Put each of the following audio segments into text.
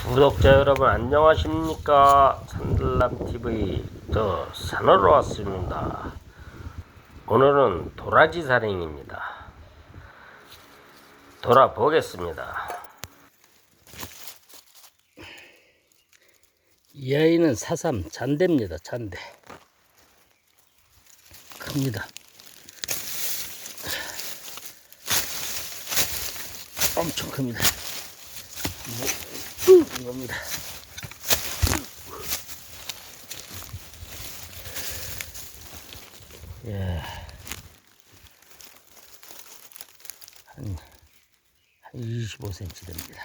구독자 여러분 안녕하십니까. 산들남TV 저 산으로 왔습니다. 오늘은 도라지 산행입니다. 돌아보겠습니다. 이 아이는 사삼 잔대입니다. 잔대 큽니다. 엄청 큽니다. 이겁니다. 예. 한 25cm 됩니다.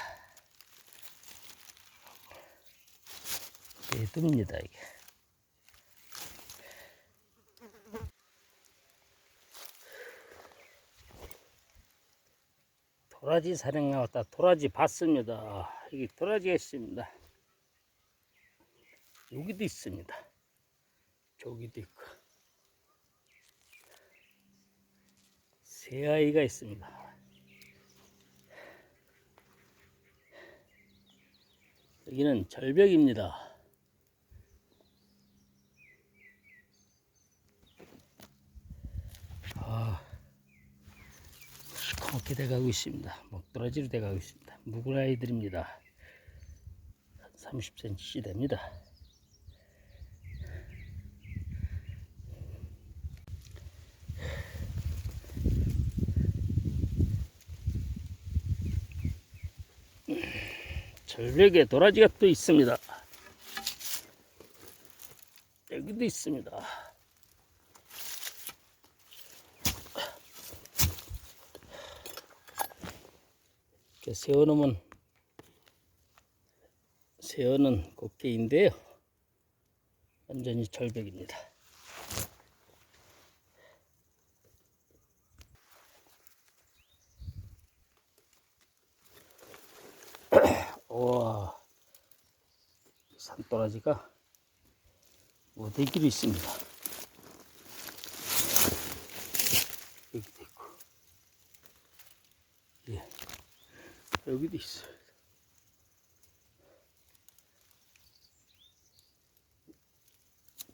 꽤 뜹니다, 이게. 도라지 사냥 나왔다. 도라지 봤습니다. 여기 도라지가 있습니다. 여기도 있습니다. 저기도 있고. 새 아이가 있습니다. 여기는 절벽입니다. 시커멓게 돼가고 있습니다. 먹도라지로 돼가고 있습니다. 묵은 아이들입니다. 한 30cm 됩니다. 절벽에 도라지가 또 있습니다. 여기도 있습니다. 세어는 꽃게인데요. 완전히 절벽입니다. 와, 산도라지가 모대기로 있습니다. 여기도 있고, 예, 여기도 있어요.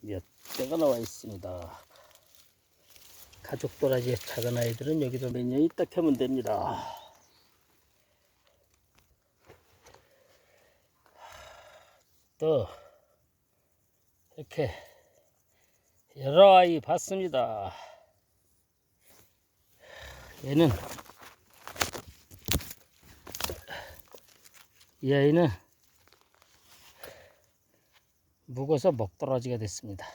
몇 대가 나와 있습니다. 가족 도라지의 작은 아이들은 여기도 몇 년 있다 캐면 됩니다. 또 이렇게 여러 아이 봤습니다. 이 아이는 묵어서 먹도라지가 됐습니다.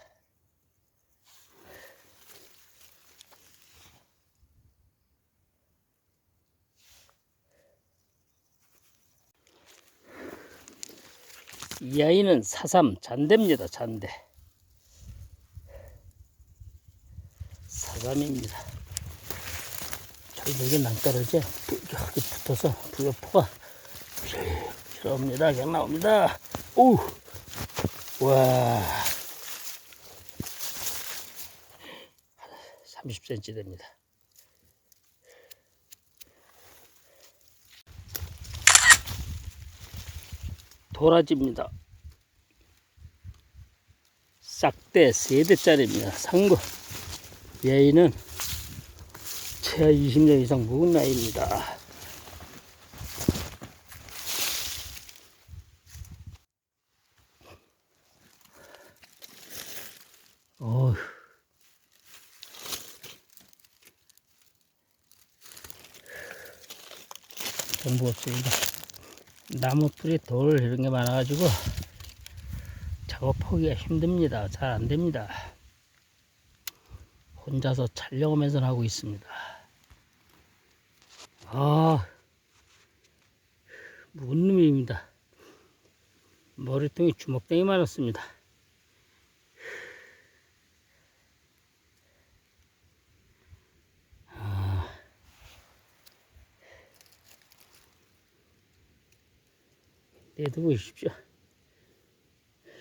이 아이는 사삼 잔대입니다. 잔대 사삼입니다. 절벽에 낭떠러지에 여기 붙어서 부여포가 필요합니다. 그냥 나옵니다. 오, 와, 30cm 됩니다. 도라지입니다. 싹대 3대짜리입니다. 산거. 얘는 최하 20년 이상 묵은 나이입니다. 전부 없습니다. 나무 풀이 돌 이런 게 많아가지고 작업하기가 힘듭니다. 잘 안 됩니다. 혼자서 촬영하면서 하고 있습니다. 묵은 놈입니다. 머리통이 주먹덩이 많았습니다. 얘도 보십시오.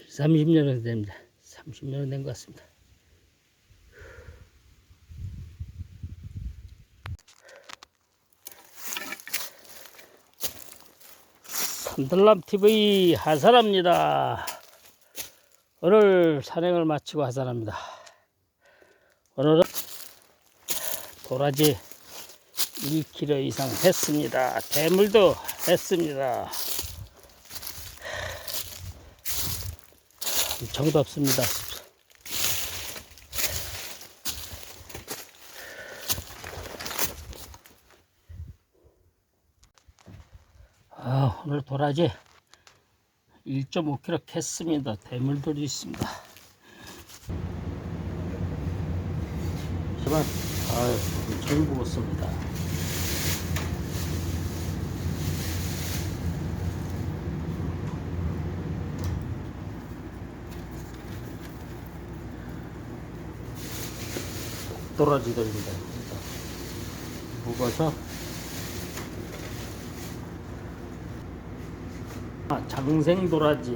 30년은 됩니다. 30년은 된 것 같습니다. 산들람 TV 하산합니다. 오늘 산행을 마치고 하산합니다. 오늘은 도라지 1kg 이상 했습니다. 대물도 했습니다. 엄청 덥습니다. 오늘 도라지 1.5kg 했습니다. 대물들이 있습니다. 하지만 엄청 무겁습니다. 도라지들입니다. 무거워서 장생 도라지